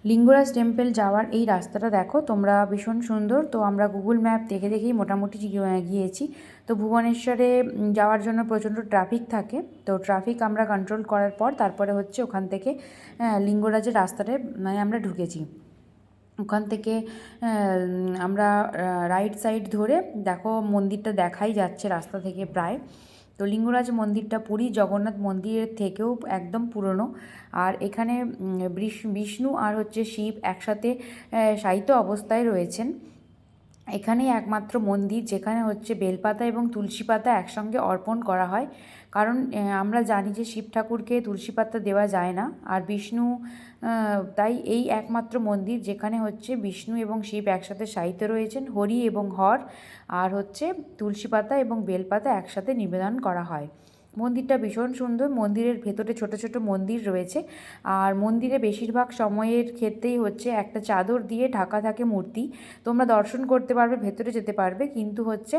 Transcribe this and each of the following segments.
Lingaraj temple যাওয়ার এই রাস্তাটা দেখো তোমরা, ভীষণ সুন্দর। তো আমরা গুগল ম্যাপ দেখে দেখেই মোটামুটি গিয়েছি। তো ভুবনেশ্বরে যাওয়ার জন্য প্রচণ্ড ট্রাফিক থাকে, তো ট্রাফিক আমরা কন্ট্রোল করার পর তারপরে হচ্ছে ওখান থেকে লিঙ্গরাজের রাস্তাটায় মানে আমরা ঢুকেছি। ওখান থেকে আমরা রাইট সাইড ধরে দেখো মন্দিরটা দেখাই যাচ্ছে রাস্তা থেকে প্রায়। তো লিঙ্গরাজ মন্দিরটা পুরী জগন্নাথ মন্দিরের থেকেও একদম পুরনো। আর এখানে বিষ্ণু আর হচ্ছে শিব একসাথে শায়িত অবস্থায় রয়েছেন। এখানেই একমাত্র মন্দির যেখানে হচ্ছে বেলপাতা এবং তুলসী পাতা একসঙ্গে অর্পণ করা হয়। কারণ আমরা জানি যে শিব ঠাকুরকে তুলসী পাতা দেওয়া যায় না, আর বিষ্ণু তাই এই একমাত্র মন্দির যেখানে হচ্ছে বিষ্ণু এবং শিব একসাথে শায়িত রয়েছেন, হরি এবং হর, আর হচ্ছে তুলসী পাতা এবং বেলপাতা একসাথে নিবেদন করা হয়। মন্দিরটা ভীষণ সুন্দর। মন্দিরের ভেতরে ছোট ছোট মন্দির রয়েছে, আর মন্দিরে বেশিরভাগ সময়ের ক্ষেত্রেই হচ্ছে একটা চাদর দিয়ে ঢাকা থাকে মূর্তি। তোমরা দর্শন করতে পারবে, ভেতরে যেতে পারবে, কিন্তু হচ্ছে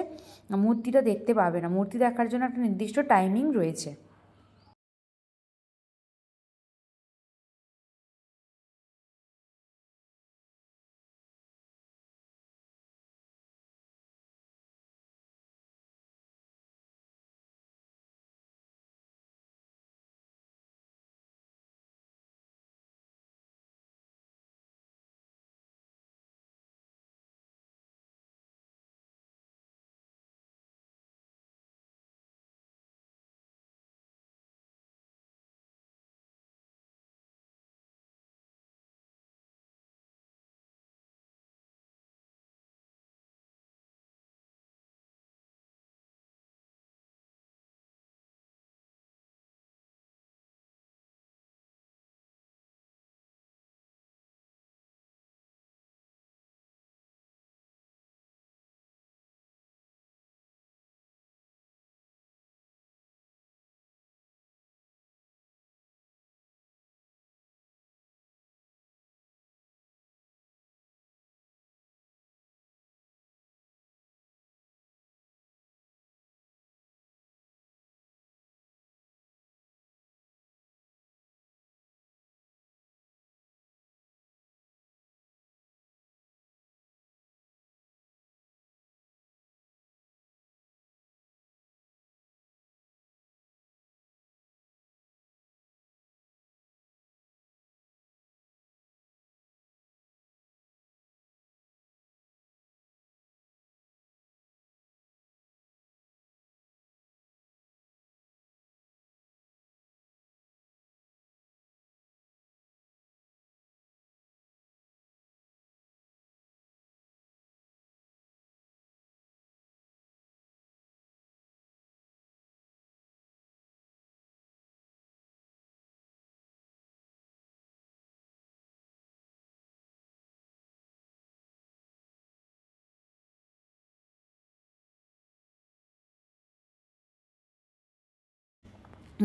মূর্তিটা দেখতে পাবে না। মূর্তি দেখার জন্য একটা নির্দিষ্ট টাইমিং রয়েছে।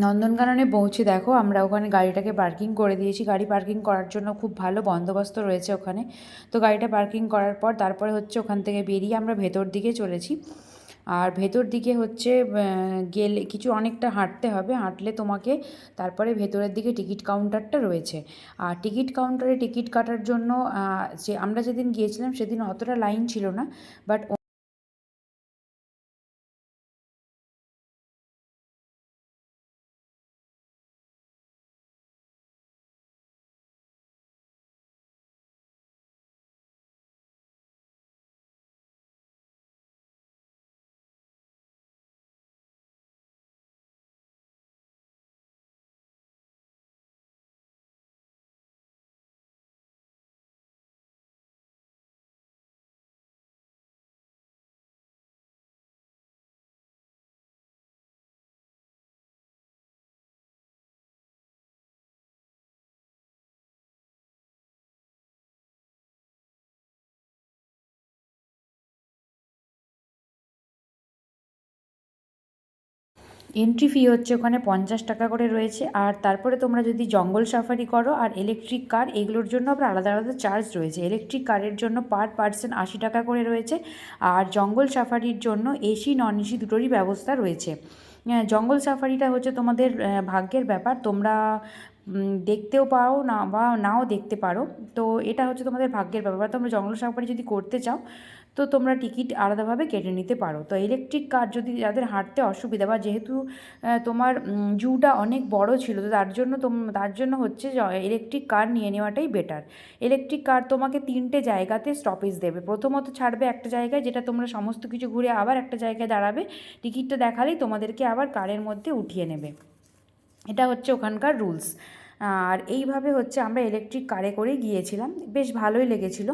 নন্দনকাননে পৌঁছে দেখো আমরা ওখানে গাড়িটাকে পার্কিং করে দিয়েছি। গাড়ি পার্কিং করার জন্য খুব ভালো বন্দোবস্ত রয়েছে ওখানে। তো গাড়িটা পার্কিং করার পর তারপরে হচ্ছে ওখান থেকে বেরিয়ে আমরা ভেতর দিকে চলেছি। আর ভেতর দিকে হচ্ছে গেলে কিছু অনেকটা হাঁটতে হবে, হাঁটলে তোমাকে তারপরে ভেতরের দিকে টিকিট কাউন্টারটা রয়েছে। আর টিকিট কাউন্টারে টিকিট কাটার জন্য যে আমরা যেদিন গিয়েছিলাম সেদিন অতটা লাইন ছিল না, বাট এন্ট্রি ফি হচ্ছে ওখানে 50 টাকা করে রয়েছে। আর তারপরে তোমরা যদি জঙ্গল সাফারি করো আর ইলেকট্রিক কার, এগুলোর জন্য আবার আলাদা আলাদা চার্জ রয়েছে। ইলেকট্রিক কারের জন্য পার পার্সন 80 টাকা করে রয়েছে, আর জঙ্গল সাফারির জন্য এসি নন এসি দুটোরই ব্যবস্থা রয়েছে। জঙ্গল সাফারিটা হচ্ছে তোমাদের ভাগ্যের ব্যাপার। তোমরা দেখতেও পাও না বা নাও দেখতে পারো। তো এটা হচ্ছে তোমাদের ভাগ্যের ব্যাপার। তোমরা জঙ্গল সাফারি যদি করতে চাও তো তোমরা টিকিট আলাদাভাবে কেটে নিতে পারো। তো ইলেকট্রিক কার যদি যাদের হাঁটতে অসুবিধা বা যেহেতু তোমার জুটা অনেক বড় ছিল, তো তার জন্য হচ্ছে ইলেকট্রিক কার নিয়ে নেওয়াটাই বেটার। ইলেকট্রিক কার তোমাকে 3টে জায়গাতে স্টপেজ দেবে। প্রথমত ছাড়বে একটা জায়গায়, যেটা তোমরা সমস্ত কিছু ঘুরে আবার একটা জায়গায় দাঁড়াবে, টিকিটটা দেখালেই তোমাদেরকে আবার কারের মধ্যে উঠিয়ে নেবে। এটা হচ্ছে ওখানকার রুলস। আর এইভাবে হচ্ছে আমরা ইলেকট্রিক কারে করেই গিয়েছিলাম, বেশ ভালোই লেগেছিল।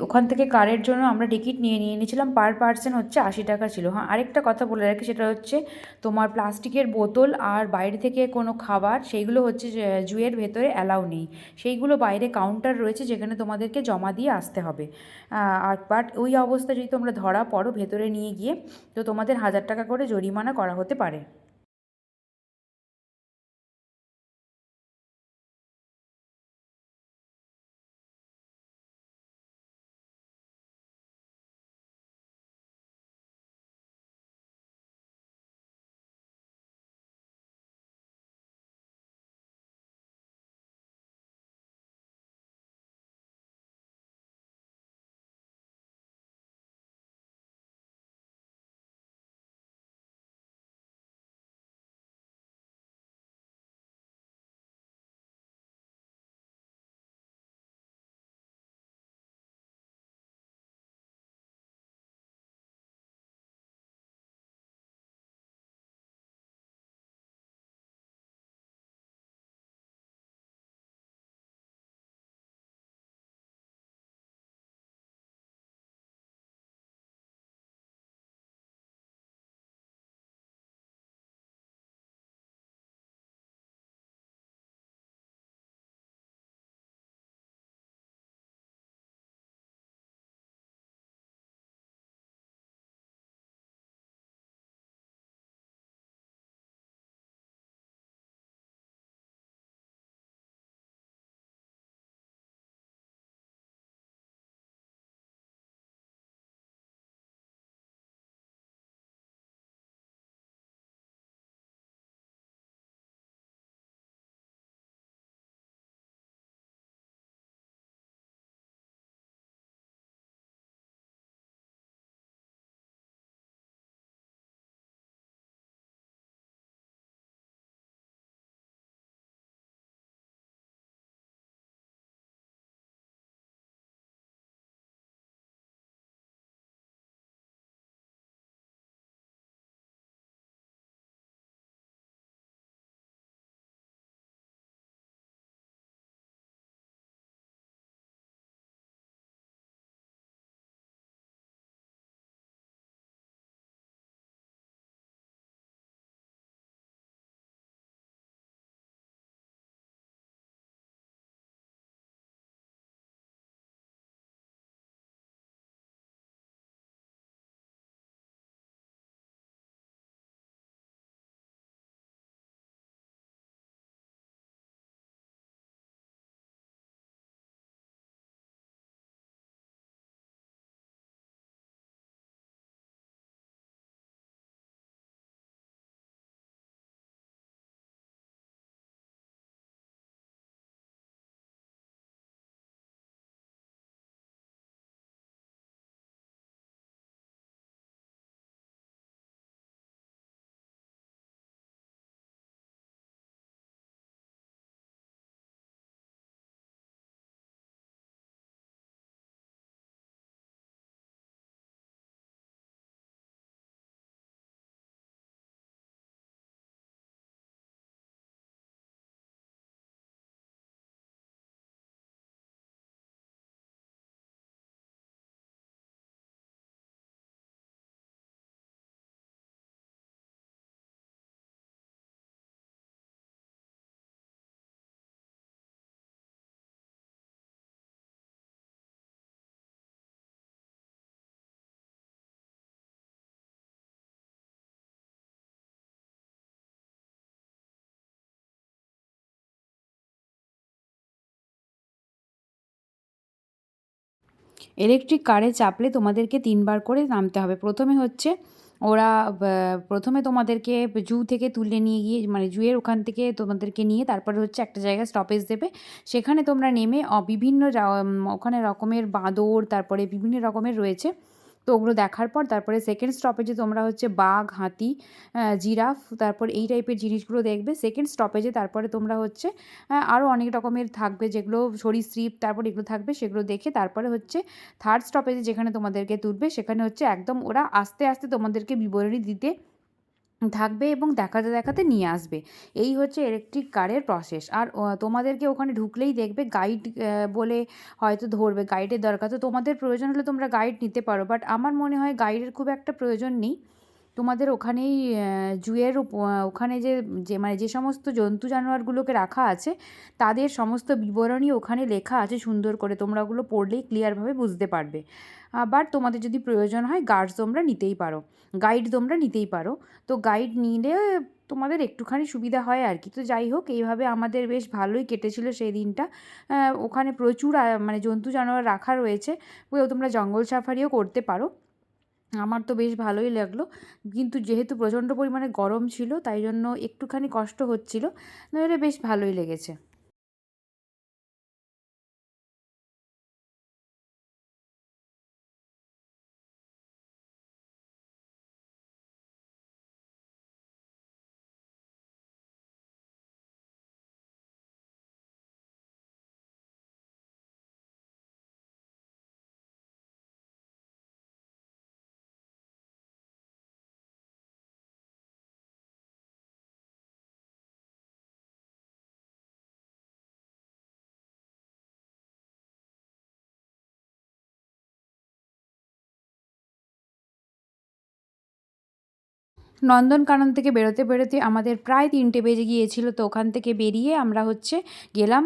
ওখান থেকে কারের জন্য আমরা টিকিট নিয়ে নিয়েছিলাম, পার পার্সন হচ্ছে 80 টাকা ছিল। হ্যাঁ, আরেকটা কথা বলে রাখি, সেটা হচ্ছে তোমার প্লাস্টিকের বোতল আর বাইরে থেকে কোনো খাবার সেইগুলো হচ্ছে যে জুয়ের ভেতরে অ্যালাউ নেই। সেইগুলো বাইরে কাউন্টার রয়েছে যেখানে তোমাদেরকে জমা দিয়ে আসতে হবে। আর বাট ওই অবস্থায় যদি তোমরা ধরা পড়ো ভেতরে নিয়ে গিয়ে, তো তোমাদের 1000 টাকা করে জরিমানা করা হতে পারে। ইলেকট্রিক কারে চাপলে তোমাদেরকে ৩ বার করে নামতে হবে। প্রথমে হচ্ছে ওরা প্রথমে তোমাদেরকে জু থেকে তুলে নিয়ে গিয়ে মানে জুয়ের ওখান থেকে তোমাদেরকে নিয়ে তারপরে হচ্ছে একটা জায়গায় স্টপেজ দেবে। সেখানে তোমরা নেমে বিভিন্ন ওখানে রকমের বাঁদর, তারপরে বিভিন্ন রকমের রয়েছে। তো ওগুলো দেখার পর তারপরে সেকেন্ড স্টপেজে তোমরা হচ্ছে বাঘ, হাতি, জিরাফ, তারপর এই টাইপের জিনিসগুলো দেখবে। সেকেন্ড স্টপেজে তারপরে তোমরা হচ্ছে আরও অনেক রকমের থাকবে যেগুলো সরীসৃপ, তারপর এগুলো থাকবে, সেগুলো দেখে তারপরে হচ্ছে থার্ড স্টপেজে যেখানে তোমাদেরকে তুলবে সেখানে হচ্ছে একদম ওরা আস্তে আস্তে তোমাদেরকে বিবরণী দিতে থাকবে এবং দেখাতে দেখাতে নিয়ে আসবে। এই হচ্ছে ইলেকট্রিক কারের প্রসেস। আর তোমাদেরকে ওখানে ঢুকলেই দেখবে গাইড বলে হয়তো ধরবে, গাইডের দরকার। তো তোমাদের প্রয়োজন হলে তোমরা গাইড নিতে পারো, বাট আমার মনে হয় গাইডের খুব একটা প্রয়োজন নেই। তোমাদের ওখানেই জুয়ের ওখানে যে যে মানে যে সমস্ত জন্তু জানোয়ারগুলোকে রাখা আছে তাদের সমস্ত বিবরণী ওখানে লেখা আছে সুন্দর করে, তোমরা ওগুলো পড়লেই ক্লিয়ারভাবে বুঝতে পারবে। বাট তোমাদের যদি প্রয়োজন হয় গার্ডস তোমরা নিতেই পারো, গাইড তোমরা নিতেই পারো। তো গাইড নিলে তোমাদের একটুখানি সুবিধা হয় আর কি। তো যাই হোক, এইভাবে আমাদের বেশ ভালোই কেটেছিল সেই দিনটা। ওখানে প্রচুর মানে জন্তু জানোয়ার রাখা রয়েছে, তোমরা জঙ্গল সাফারিও করতে পারো। আমার তো বেশ ভালোই লাগলো, কিন্তু যেহেতু প্রচণ্ড পরিমাণে গরম ছিল তাই জন্য একটুখানি কষ্ট হচ্ছিল, নইলে বেশ ভালোই লেগেছে। নন্দনকানন থেকে বেরোতে বেরোতে আমাদের প্রায় 3টে বেজে গিয়েছিল। তো ওখান থেকে বেরিয়ে আমরা হচ্ছে গেলাম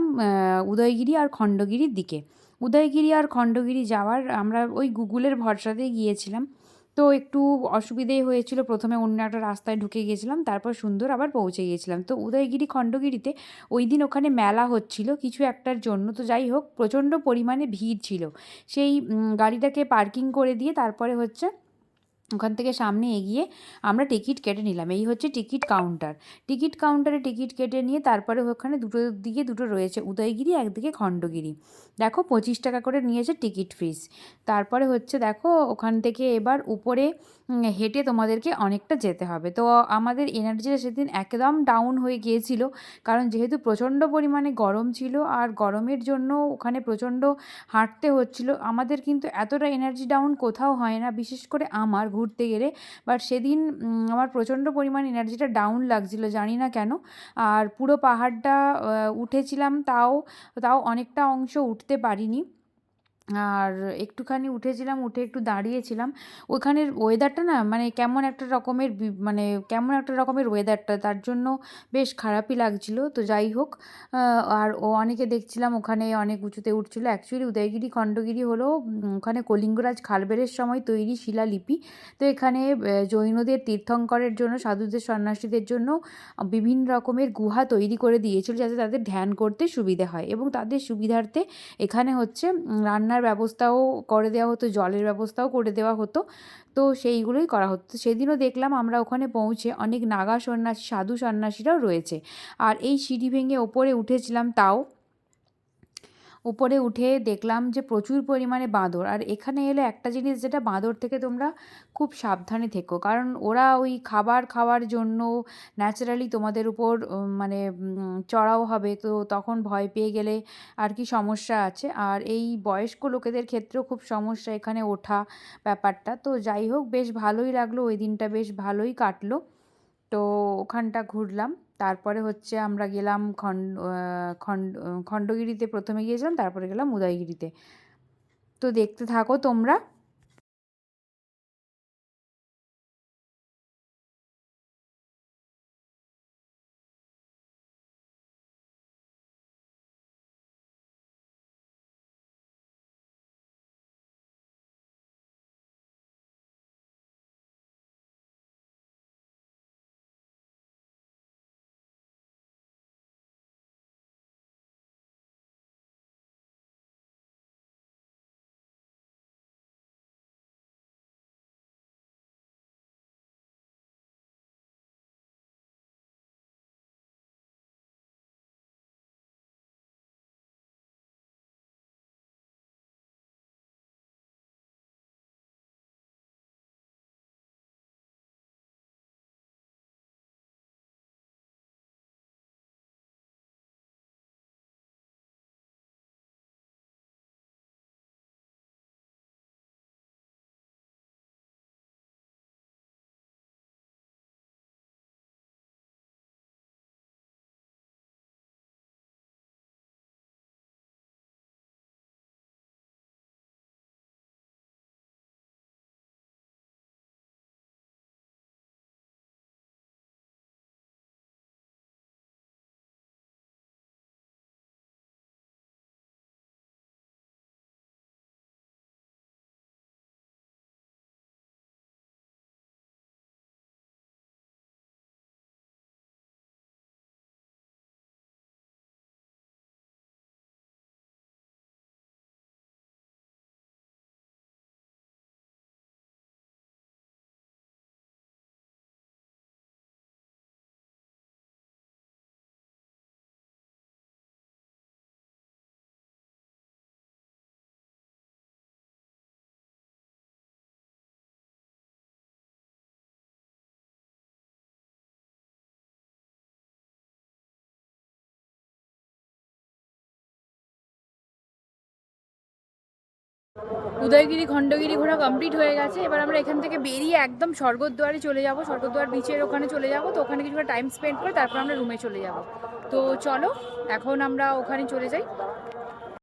উদয়গিরি আর খণ্ডগিরির দিকে। উদয়গিরি আর খণ্ডগিরি যাওয়ার আমরা ওই গুগলের ভরসাতেই গিয়েছিলাম। তো একটু অসুবিধেই হয়েছিল, প্রথমে অন্য একটা রাস্তায় ঢুকে গিয়েছিলাম, তারপর সুন্দর আবার পৌঁছে গিয়েছিলাম। তো উদয়গিরি খণ্ডগিরিতে ওই দিন ওখানে মেলা হচ্ছিল কিছু একটার জন্য। তো যাই হোক, প্রচণ্ড পরিমাণে ভিড় ছিল। সেই গাড়িটাকে পার্কিং করে দিয়ে তারপরে হচ্ছে ওখান থেকে সামনে এগিয়ে আমরা টিকিট কেটে নিলাম। এই হচ্ছে টিকিট কাউন্টার। টিকিট কাউন্টারে টিকিট কেটে নিয়ে তারপরে ওখানে দুটো দিকে দুটো রয়েছে, উদয়গিরি একদিকে খণ্ডগিরি। দেখো 25 টাকা করে নিয়েছে টিকিট ফিস। তারপরে হচ্ছে দেখো ওখান থেকে এবার উপরে হেঁটে তোমাদেরকে অনেকটা যেতে হবে। তো আমাদের এনার্জিটা সেদিন একদম ডাউন হয়ে গিয়েছিল, কারণ যেহেতু প্রচণ্ড পরিমাণে গরম ছিল আর গরমের জন্য ওখানে প্রচণ্ড হাঁটতে হচ্ছিল। আমাদের কিন্তু এতটা এনার্জি ডাউন কোথাও হয় না, বিশেষ করে আমার ঘুরতে গেলে। বাট সেদিন আমার প্রচণ্ড পরিমাণ এনার্জিটা ডাউন লাগছিল, জানি না কেন। আর পুরো পাহাড়টা উঠেছিলাম, তাও তাও অনেকটা অংশ উঠতে পারিনি। আর একটুখানি উঠেছিলাম, উঠে একটু দাঁড়িয়েছিলাম। ওখানের ওয়েদারটা না মানে কেমন একটা রকমের মানে কেমন একটা রকমের ওয়েদারটা, তার জন্য বেশ খারাপই লাগছিল। তো যাই হোক, আর অনেকে দেখছিলাম ওখানে অনেক উঁচুতে উঠছিল। অ্যাকচুয়ালি উদয়গিরি খণ্ডগিরি হলো ওখানে কলিঙ্গরাজ খারবেলের সময় তৈরি শিলালিপি। তো এখানে জৈনদের তীর্থঙ্করের জন্য, সাধুদের সন্ন্যাসীদের জন্য বিভিন্ন রকমের গুহা তৈরি করে দিয়েছিল যাতে তাদের ধ্যান করতে সুবিধে হয়, এবং তাদের সুবিধার্থে এখানে হচ্ছে রান্নার ব্যবস্থাও করে দেওয়া হতো, জলের ব্যবস্থাও করে দেওয়া হতো। তো সেইগুলোই করা হতো। সেদিনও দেখলাম আমরা ওখানে পৌঁছে অনেক নাগা সন্ন্যাসী, সাধু সন্ন্যাসীরাও রয়েছে। আর এই সিঁড়ি ভেঙে ওপরে উঠেছিলাম, তাও উপরে উঠে দেখলাম যে প্রচুর পরিমাণে বাঁদর। আর এখানে এলে একটা জিনিস, যেটা বাঁদর থেকে তোমরা খুব সাবধানে থেকো, কারণ ওরা ওই খাবার খাওয়ার জন্য ন্যাচারালি তোমাদের উপর মানে চড়াও হবে। তো তখন ভয় পেয়ে গেলে আর কি সমস্যা আছে। আর এই বয়স্ক লোকেদের ক্ষেত্রেও খুব সমস্যা এখানে ওঠা ব্যাপারটা। তো যাই হোক, বেশ ভালোই লাগলো, ওই দিনটা বেশ ভালোই কাটলো। তো ওখানটা ঘুরলাম। তারপরে হচ্ছে আমরা গেলাম খণ্ডগিরিতে, প্রথমে গিয়েছিলাম, তারপরে গেলাম উদয়গিরিতে। তো দেখতে থাকো তোমরা। উদয়গিরি খণ্ডগিরি ঘোরা কমপ্লিট হয়ে গেছে। এবার আমরা এখান থেকে বেরিয়ে একদম স্বর্গদ্বারে চলে যাব, স্বর্গদ্বার বিচের ওখানে চলে যাব। তো ওখানে কিছুটা টাইম স্পেন্ড করে তারপর আমরা রুমে চলে যাব। তো চলো এখন আমরা ওখানে চলে যাই।